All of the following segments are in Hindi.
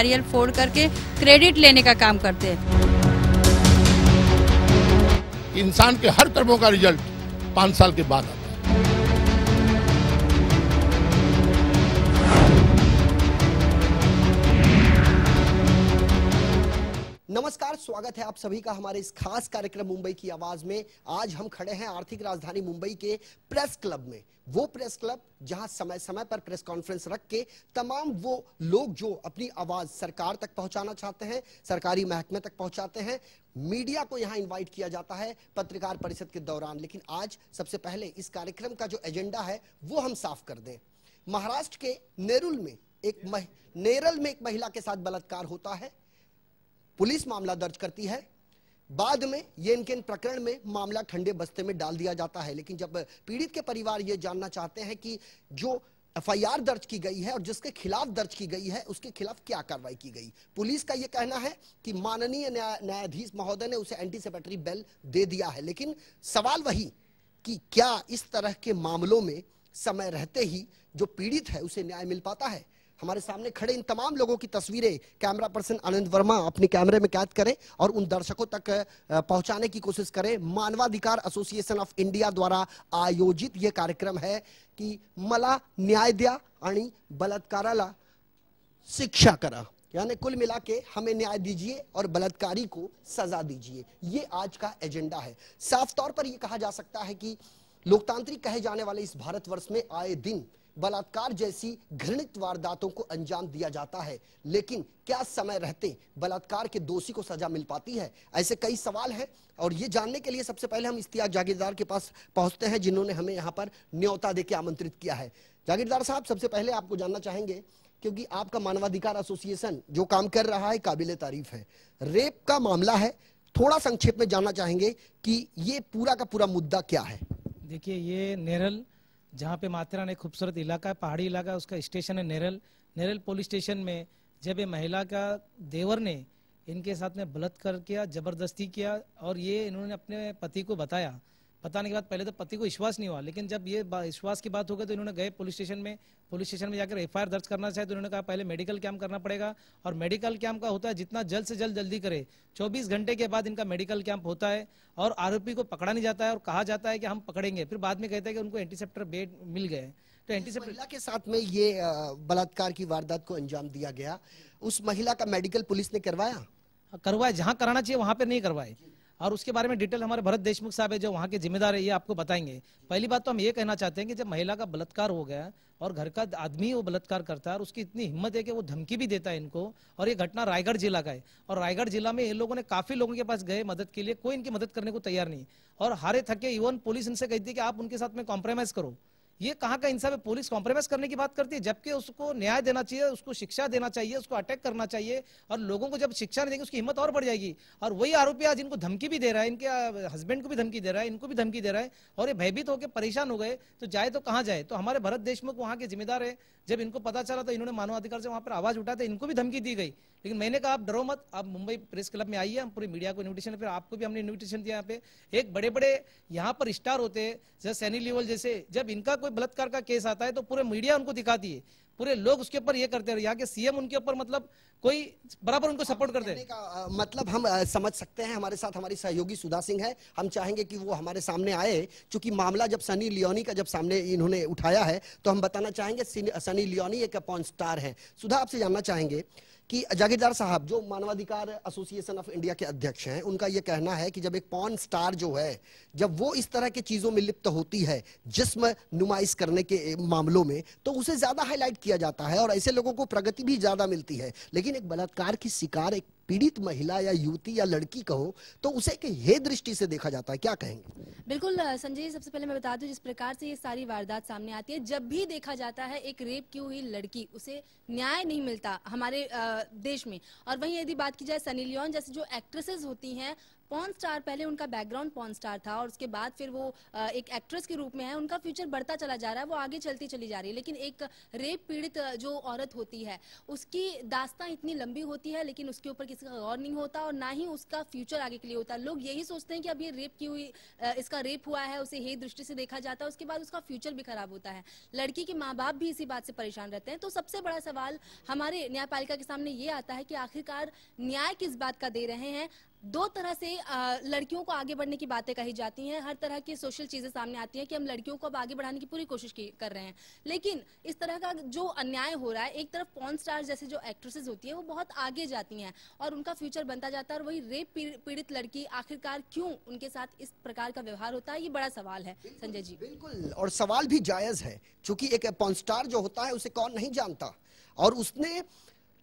नारियल फोड़ करके क्रेडिट लेने का काम करते हैं। इंसान के हर कर्मों का रिजल्ट 5 साल के बाद आता है। नमस्कार, स्वागत है आप सभी का हमारे इस खास कार्यक्रम मुंबई की आवाज में। आज हम खड़े हैं आर्थिक राजधानी मुंबई के प्रेस क्लब में। वो प्रेस क्लब जहां समय समय पर प्रेस कॉन्फ्रेंस रख के तमाम वो लोग जो अपनी आवाज सरकार तक पहुंचाना चाहते हैं, सरकारी महकमे तक पहुंचाते हैं, मीडिया को यहां इनवाइट किया जाता है पत्रकार परिषद के दौरान। लेकिन आज सबसे पहले इस कार्यक्रम का जो एजेंडा है वो हम साफ कर दें। महाराष्ट्र के नेरुल में एक महिला के साथ बलात्कार होता है, पुलिस मामला दर्ज करती है, बाद में ये इनके प्रकरण में मामला ठंडे बस्ते में डाल दिया जाता है। लेकिन जब पीड़ित के परिवार ये जानना चाहते हैं कि जो एफआईआर दर्ज की गई है और जिसके खिलाफ दर्ज की गई है उसके खिलाफ क्या कार्रवाई की गई, पुलिस का ये कहना है कि माननीय न्यायाधीश महोदय ने उसे एंटीसिपेटरी बेल दे दिया है। लेकिन सवाल वही कि क्या इस तरह के मामलों में समय रहते ही जो पीड़ित है उसे न्याय मिल पाता है? हमारे सामने खड़े इन तमाम लोगों की तस्वीरें कैमरा पर्सन आनंद वर्मा अपने कैमरे में कैद करें और उन दर्शकों तक पहुंचाने की कोशिश करें। मानवाधिकार एसोसिएशन ऑफ इंडिया द्वारा आयोजित यह कार्यक्रम है कि मला न्याय द्या आणि बलात्काराला शिक्षा करा, यानी कुल मिला के हमें न्याय दीजिए और बलात्कारी को सजा दीजिए। ये आज का एजेंडा है। साफ तौर पर यह कहा जा सकता है कि लोकतांत्रिक कहे जाने वाले इस भारतवर्ष में आए दिन बलात्कार जैसी घृणित वारदातों को अंजाम दिया जाता है, लेकिन क्या समय रहते बलात्कार के दोषी को सजा मिल पाती है? ऐसे कई सवाल हैं और ये जानने के लिए सबसे पहले हम इश्तियाक जागीरदार के पास पहुंचते हैं, जिन्होंने हमें यहाँ पर न्योता देके आमंत्रित किया है। जागीरदार साहब, सबसे पहले आपको जानना चाहेंगे, क्योंकि आपका मानवाधिकार एसोसिएशन जो काम कर रहा है काबिले तारीफ है, रेप का मामला है, थोड़ा संक्षेप में जानना चाहेंगे कि ये पूरा का पूरा मुद्दा क्या है? देखिए, ये नेरल जहाँ पे माथेरान एक खूबसूरत इलाका है, पहाड़ी इलाका, उसका स्टेशन है नेरल पुलिस स्टेशन में जब ये महिला का देवर ने इनके साथ में बलात्कार किया, जबरदस्ती किया और ये इन्होंने अपने पति को बताने के बाद पहले तो पति को विश्वास नहीं हुआ, लेकिन जब ये विश्वास की बात हो गई तो इन्होंने गए पुलिस स्टेशन में जाकर एफआईआर दर्ज करना चाहे तो उन्होंने कहा पहले मेडिकल कैंप करना पड़ेगा और मेडिकल कैंप का होता है जितना जल्द से जल्दी करे। 24 घंटे के बाद इनका मेडिकल कैंप होता है और आरोपी को पकड़ा नहीं जाता है और कहा जाता है कि हम पकड़ेंगे, फिर बाद में कहते हैं कि उनको एंटीसेप्टर बेड मिल गए। तो एंटीसेप्टर महिला के साथ में ये बलात्कार की वारदात को अंजाम दिया गया, उस महिला का मेडिकल पुलिस ने करवाया, जहां कराना चाहिए वहां पर नहीं करवाए और उसके बारे में डिटेल हमारे भरत देशमुख साहब है जो वहाँ के जिम्मेदार है, ये आपको बताएंगे। पहली बात तो हम ये कहना चाहते हैं कि जब महिला का बलात्कार हो गया और घर का आदमी वो बलात्कार करता है और उसकी इतनी हिम्मत है कि वो धमकी भी देता है इनको, और ये घटना रायगढ़ जिला का है और रायगढ़ जिला में इन लोगों ने काफी लोगों के पास गए मदद के लिए, कोई इनकी मदद करने को तैयार नहीं और हारे थके इवन पुलिस इनसे कहती है कि आप उनके साथ में कॉम्प्रोमाइज करो। ये कहाँ का इंसाफ है? पुलिस कॉम्प्रोमाइज करने की बात करती है, जबकि उसको न्याय देना चाहिए, उसको शिक्षा देना चाहिए, उसको अटैक करना चाहिए और लोगों को जब शिक्षा नहीं देंगे उसकी हिम्मत और बढ़ जाएगी। और वही आरोपी आज इनको धमकी भी दे रहा है, इनके हस्बैंड को भी धमकी दे रहा है, इनको भी धमकी दे रहा है और ये भयभीत होकर परेशान हो गए तो जाए तो कहाँ जाए। तो हमारे भरत देशमुख वहाँ के जिम्मेदार है, जब इनको पता चला तो इन्होंने मानवाधिकार से वहाँ पर आवाज उठाते, इनको भी धमकी दी गई। लेकिन मैंने कहा आप डरो मत, आप मुंबई प्रेस क्लब में आइए, हम पूरी मीडिया को इन्विटेशन, फिर आपको भी हमने इन्विटेशन दिया। यहाँ पे एक बड़े बड़े यहाँ पर स्टार होते हैं जैसे सैनी लियोल जैसे, जब इनका कोई बलात्कार का केस आता है तो पूरे मीडिया उनको दिखाती है, पूरे लोग उसके ऊपर ये करते हैं, यहाँ के सीएम उनके ऊपर मतलब कोई बराबर उनको सपोर्ट करते हैं। मतलब हम समझ सकते हैं। हमारे साथ हमारी सहयोगी सुधा सिंह है, हम चाहेंगे कि वो हमारे सामने आए, क्योंकि मामला जब सनी लियोनी का जब सामने इन्होंने उठाया है तो हम बताना चाहेंगे सनी लियोनी एक पॉर्न स्टार है। सुधा, आपसे जानना चाहेंगे कि जागीरदार साहब जो मानवाधिकार एसोसिएशन ऑफ इंडिया के अध्यक्ष हैं, उनका यह कहना है कि जब एक पॉर्न स्टार जो है जब वो इस तरह की चीजों में लिप्त होती है, जिस्म नुमाइश करने के मामलों में, तो उसे ज्यादा हाईलाइट किया जाता है और ऐसे लोगों को प्रगति भी ज्यादा मिलती है। लेकिन एक बलात्कार की शिकार एक पीड़ित महिला या युवती या लड़की कहो तो उसे एक हे दृष्टि से देखा जाता है, क्या कहेंगे? बिल्कुल संजय, सबसे पहले मैं बता दूं, जिस प्रकार से ये सारी वारदात सामने आती है, जब भी देखा जाता है एक रेप की हुई लड़की, उसे न्याय नहीं मिलता हमारे देश में। और वहीं यदि बात की जाए सनी लियोन जैसे जो एक्ट्रेसेस होती हैं, पॉर्न स्टार, पहले उनका बैकग्राउंड पॉर्न स्टार था और उसके बाद फिर वो एक एक्ट्रेस के रूप में है, उनका फ्यूचर बढ़ता चला जा रहा है, वो आगे चलती चली जा रही है। लेकिन एक रेप पीड़ित जो औरत होती है उसकी दास्तां इतनी लंबी होती है, लेकिन उसके ऊपर किसी का गौर नहीं होता और ना ही उसका फ्यूचर आगे के लिए होता है। लोग यही सोचते हैं कि अब ये रेप की हुई, इसका रेप हुआ है, उसे हेय दृष्टि से देखा जाता है, उसके बाद उसका फ्यूचर भी खराब होता है। लड़की के माँ बाप भी इसी बात से परेशान रहते हैं। तो सबसे बड़ा सवाल हमारे न्यायपालिका के सामने ये आता है कि आखिरकार न्याय किस बात का दे रहे हैं। दो तरह से लड़कियों को आगे बढ़ने की बातें कही जाती हैं, हर तरह की सोशल चीजें सामने आती हैं कि हम लड़कियों को अब आगे बढ़ाने की पूरी कोशिश कर रहे हैं, लेकिन इस तरह का जो अन्याय हो रहा है, एक तरफ पॉर्न स्टार जैसे जो एक्ट्रेसेस होती है वो बहुत आगे जाती हैं और उनका फ्यूचर बनता जाता है, और वही रेप पीड़ित लड़की आखिरकार क्यों उनके साथ इस प्रकार का व्यवहार होता है, ये बड़ा सवाल है संजय जी। बिल्कुल, और सवाल भी जायज है, क्योंकि एक पॉर्न स्टार जो होता है उसे कौन नहीं जानता, और उसने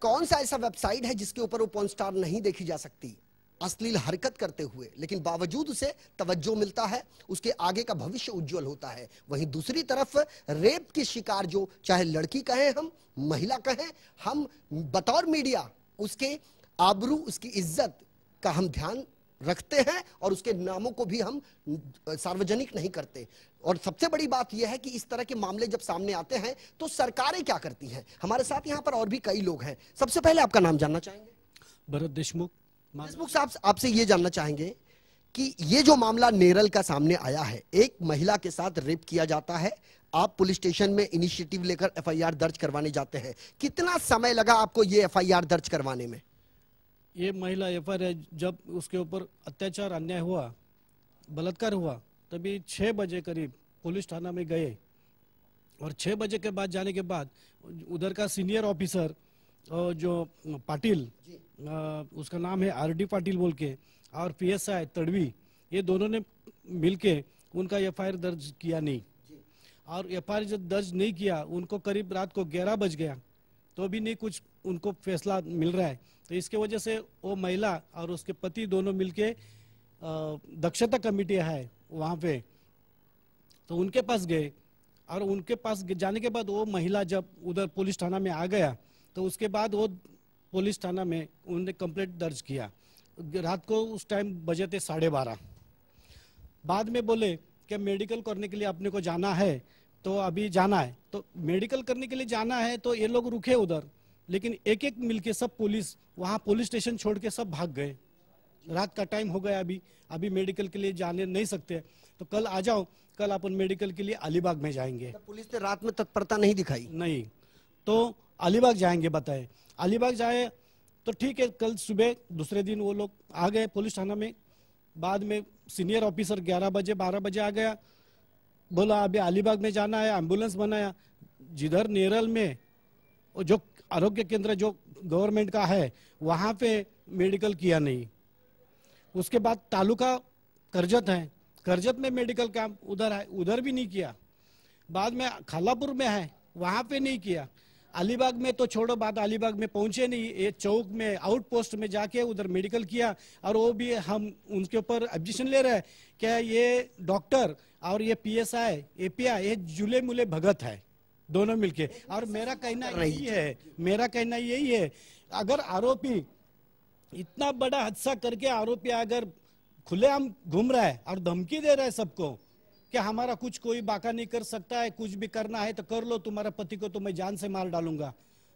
कौन सा ऐसा वेबसाइट है जिसके ऊपर वो पॉर्न स्टार नहीं देखी जा सकती अश्लील हरकत करते हुए, लेकिन बावजूद उसे तवज्जो मिलता है, उसके आगे का भविष्य उज्जवल होता है। वहीं दूसरी तरफ रेप की शिकार जो, चाहे लड़की कहें हम, महिला कहें हम, बतौर मीडिया उसके आबरू, उसकी इज्जत का हम ध्यान रखते हैं और उसके नामों को भी हम सार्वजनिक नहीं करते। और सबसे बड़ी बात यह है कि इस तरह के मामले जब सामने आते हैं तो सरकारें क्या करती हैं। हमारे साथ यहाँ पर और भी कई लोग हैं। सबसे पहले आपका नाम जानना चाहेंगे? भरत देशमुख। देशमुख साहब, आपसे ये जानना चाहेंगे कि ये जो मामला नेरल का सामने आया है, एक महिला के साथ रेप किया जाता है, आप पुलिस स्टेशन में इनिशिएटिव लेकर एफआईआर दर्ज करवाने जाते हैं, कितना समय लगा आपको ये एफआईआर दर्ज करवाने में? ये महिला एफआईआर जब उसके ऊपर अत्याचार, अन्याय हुआ, बलात्कार हुआ, तभी 6 बजे करीब पुलिस थाना में गए, और 6 बजे के बाद जाने के बाद उधर का सीनियर ऑफिसर जो पाटिल, उसका नाम है आरडी पाटिल बोल के, और पीएसआई तड़वी, ये दोनों ने मिलके उनका एफआईआर दर्ज किया नहीं, और एफआईआर जब दर्ज नहीं किया, उनको करीब रात को 11 बज गया तो भी नहीं कुछ उनको फैसला मिल रहा है। तो इसके वजह से वो महिला और उसके पति दोनों मिलके दक्षता कमेटी है वहाँ पे, तो उनके पास गए, और उनके पास जाने के बाद वो महिला जब उधर पुलिस थाना में आ गया तो उसके बाद वो पुलिस थाना में उन्होंने कंप्लेंट दर्ज किया। रात को उस टाइम बजे थे 12:30। बाद में बोले कि मेडिकल करने के लिए अपने को जाना है, तो अभी जाना है, तो मेडिकल करने के लिए जाना है, तो ये लोग रुके उधर, लेकिन एक एक मिलके सब पुलिस वहाँ पुलिस स्टेशन छोड़ के सब भाग गए। रात का टाइम हो गया, अभी मेडिकल के लिए जाने नहीं सकते, तो कल आ जाओ, कल अपन मेडिकल के लिए अलीबाग में जाएंगे। पुलिस ने रात में तत्परता नहीं दिखाई? नहीं, तो अलीबाग जाएंगे बताए। अलीबाग जाए तो ठीक है, कल सुबह दूसरे दिन वो लोग आ गए पुलिस थाना में। बाद में सीनियर ऑफिसर 11 बजे 12 बजे आ गया, बोला अभी अलीबाग में जाना है, एम्बुलेंस बनाया। जिधर नेरल में जो आरोग्य केंद्र जो गवर्नमेंट का है वहां पे मेडिकल किया नहीं। उसके बाद तालुका करजत है, करजत में मेडिकल कैंप उधर है, उधर भी नहीं किया। बाद में खालापुर में है, वहां पे नहीं किया। अलीबाग में तो छोड़ो बात, अलीबाग में पहुंचे नहीं, ये चौक में आउटपोस्ट में जाके उधर मेडिकल किया, और वो भी हम उनके ऊपर ऑब्जेक्शन ले रहे हैं क्या ये डॉक्टर और ये पीएसआई एपीआई ये जुले मुले भगत है दोनों मिलके। और मेरा कहना यही है, अगर आरोपी इतना बड़ा हादसा करके आरोपी अगर खुलेआम घूम रहा है और धमकी दे रहा है सबको कि हमारा कुछ कोई बाका नहीं कर सकता है, कुछ भी करना है तो कर लो, तुम्हारा पति को तो मैं जान से मार डालूंगा,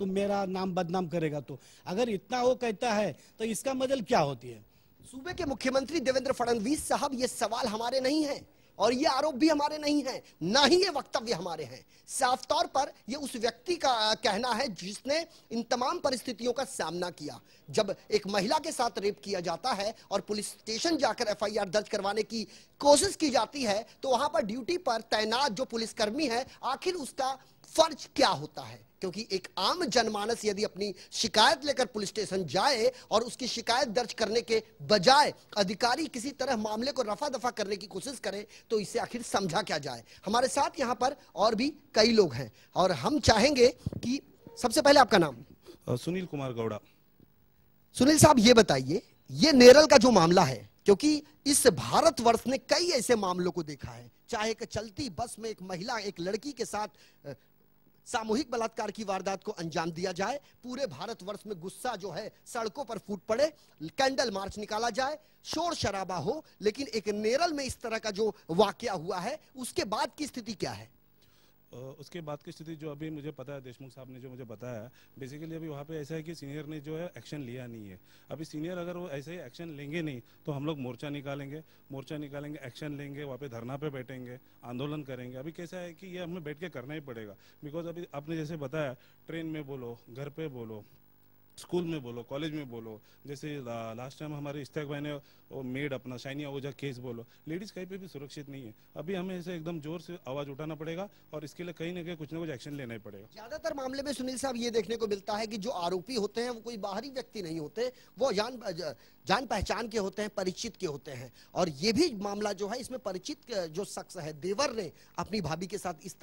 तुम मेरा नाम बदनाम करेगा, तो अगर इतना वो कहता है तो इसका मतलब क्या होती है? सूबे के मुख्यमंत्री देवेंद्र फडणवीस साहब, ये सवाल हमारे नहीं है और ये आरोप भी हमारे नहीं है, ना ही ये वक्तव्य हमारे हैं। साफ तौर पर ये उस व्यक्ति का कहना है जिसने इन तमाम परिस्थितियों का सामना किया। जब एक महिला के साथ रेप किया जाता है और पुलिस स्टेशन जाकर एफआईआर दर्ज करवाने की कोशिश की जाती है, तो वहां पर ड्यूटी पर तैनात जो पुलिसकर्मी है, आखिर उसका फर्ज क्या होता है? क्योंकि एक आम जनमानस यदि अपनी शिकायत लेकर पुलिस स्टेशन जाए और उसकी शिकायत दर्ज करने के बजाय अधिकारी किसी तरह मामले को रफा दफा करने की कोशिश करे, तो इसे आखिर समझा क्या जाए? हमारे साथ यहां पर और भी कई लोग हैं और हम चाहेंगे कि सबसे पहले आपका नाम? सुनील कुमार गौड़ा। सुनील साहब, ये बताइए, ये नेरल का जो मामला है, क्योंकि इस भारतवर्ष ने कई ऐसे मामलों को देखा है, चाहे एक चलती बस में एक महिला एक लड़की के साथ सामूहिक बलात्कार की वारदात को अंजाम दिया जाए, पूरे भारतवर्ष में गुस्सा जो है सड़कों पर फूट पड़े, कैंडल मार्च निकाला जाए, शोर शराबा हो, लेकिन एक नेरल में इस तरह का जो वाकया हुआ है उसके बाद की स्थिति क्या है? उसके बाद की स्थिति जो अभी मुझे पता है, देशमुख साहब ने जो मुझे बताया, बेसिकली अभी वहाँ पे ऐसा है कि सीनियर ने जो है एक्शन लिया नहीं है। अभी सीनियर अगर वो ऐसे ही एक्शन लेंगे नहीं तो हम लोग मोर्चा निकालेंगे, एक्शन लेंगे, वहाँ पे धरना पे बैठेंगे, आंदोलन करेंगे। अभी कैसा है कि ये हमें बैठ के करना ही पड़ेगा, बिकॉज अभी आपने जैसे बताया, ट्रेन में बोलो, घर पे बोलो, स्कूल में बोलो, कॉलेज में बोलो, जैसे लास्ट टाइम हमारे इस्तेक भाई ने वो मेड अपना शाइनी आहूजा केस बोलो, लेडीज कहीं पे भी सुरक्षित नहीं है। अभी हमें ऐसे एकदम जोर से आवाज उठाना पड़ेगा और इसके लिए कहीं ना कहीं कुछ ना कुछ एक्शन लेना ही पड़ेगा। ज्यादातर मामले में सुनील साहब ये देखने को मिलता है कि जो आरोपी होते हैं वो कोई बाहरी व्यक्ति नहीं होते, वो जान पहचान के होते हैं, परिचित के होते हैं। और ये भी मामला जो है, इसमें परिचित जो शख्स है, देवर ने अपनी भाभी के साथ इस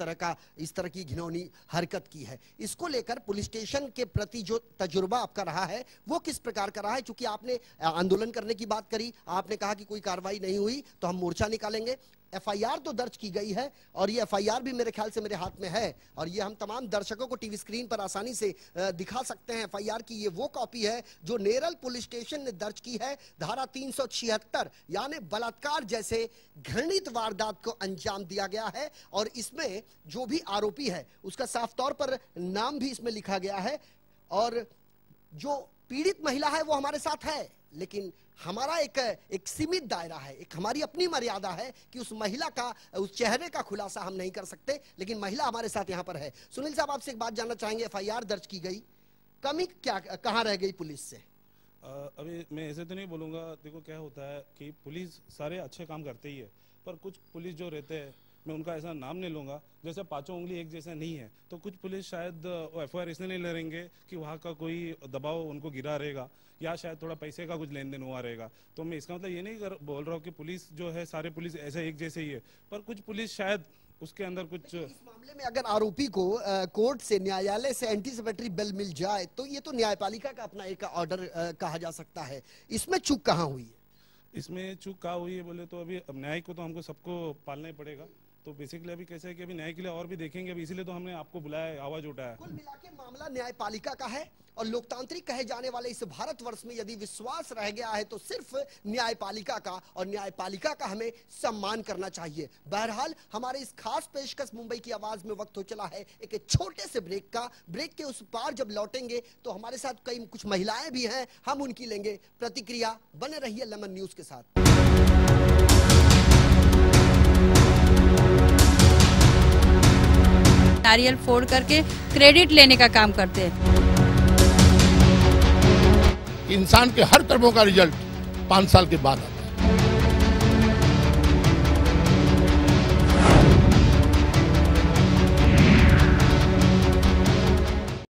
तरह की घिनौनी हरकत की है। इसको लेकर पुलिस स्टेशन के प्रति जो तजुर्बा आपका रहा है वो किस प्रकार का रहा है? क्योंकि आपने आंदोलन करने की बात करी, आपने कहा कि कोई कार्रवाई नहीं हुई तो हम मोर्चा निकालेंगे। एफआईआर तो दर्ज की गई है और ये एफआईआर भी मेरे ख्याल से मेरे हाथ में है और ये हम तमाम दर्शकों को टीवी स्क्रीन पर आसानी से दिखा सकते हैं। एफआईआर की ये वो कॉपी है जो नेरल पुलिस स्टेशन ने दर्ज की है। धारा 376 यानी बलात्कार जैसे घृणित वारदात को अंजाम दिया गया है और इसमें जो भी आरोपी है उसका साफ तौर पर नाम भी इसमें लिखा गया है और जो पीड़ित महिला है वो हमारे साथ है, लेकिन हमारा एक सीमित दायरा है, एक हमारी अपनी मर्यादा है कि उस महिला का, उस चेहरे का खुलासा हम नहीं कर सकते, लेकिन महिला हमारे साथ यहां पर है। सुनील साहब, आपसे एक बात जानना चाहेंगे, एफआईआर दर्ज की गई, कमी क्या कहां रह गई पुलिस से? अभी मैं ऐसे तो नहीं बोलूँगा, देखो क्या होता है कि पुलिस सारे अच्छे काम करते ही है, पर कुछ पुलिस जो रहते हैं, मैं उनका ऐसा नाम नहीं लूँगा, जैसे पांचों उंगली एक जैसा नहीं है, तो कुछ पुलिस शायद एफआईआर इसलिए नहीं लड़ेंगे कि वहाँ का कोई दबाव उनको गिरा रहेगा या शायद थोड़ा पैसे का कुछ लेन देन हुआ रहेगा। तो मैं इसका मतलब ये नहीं बोल रहा हूँ कि पुलिस जो है, सारे पुलिस ऐसे एक जैसे ही है, पर कुछ पुलिस शायद उसके अंदर कुछ। इस मामले में अगर आरोपी को कोर्ट से, न्यायालय से एंटीसिपेटरी बेल मिल जाए तो ये तो न्यायपालिका का अपना एक ऑर्डर कहा जा सकता है। इसमें चूक कहाँ हुई है? इसमें चूक कहाँ हुई है बोले तो अभी न्याय को तो हमको सबको पालना ही पड़ेगा। तो बेसिकली अभी कैसा है कि अभी न्याय के लिए और भी देखेंगे, अभी इसीलिए तो हमने आपको बुलाया, आवाज उठाया। कुल मिला के मामला न्यायपालिका का है और लोकतांत्रिक कहे जाने वाले इस भारतवर्ष में यदि विश्वास रह गया है तो सिर्फ न्यायपालिका का, और न्यायपालिका का हमें सम्मान करना चाहिए। बहरहाल हमारे इस खास पेशकश मुंबई की आवाज में वक्त हो चला है एक छोटे से ब्रेक का। ब्रेक के उस पार जब लौटेंगे तो हमारे साथ कुछ महिलाएं भी हैं, हम उनकी लेंगे प्रतिक्रिया। बने रहिए लेमन न्यूज के साथ। नारियल फोड़ करके क्रेडिट लेने का काम करते हैं। इंसान के हर कर्मों का रिजल्ट 5 साल के बाद आता है।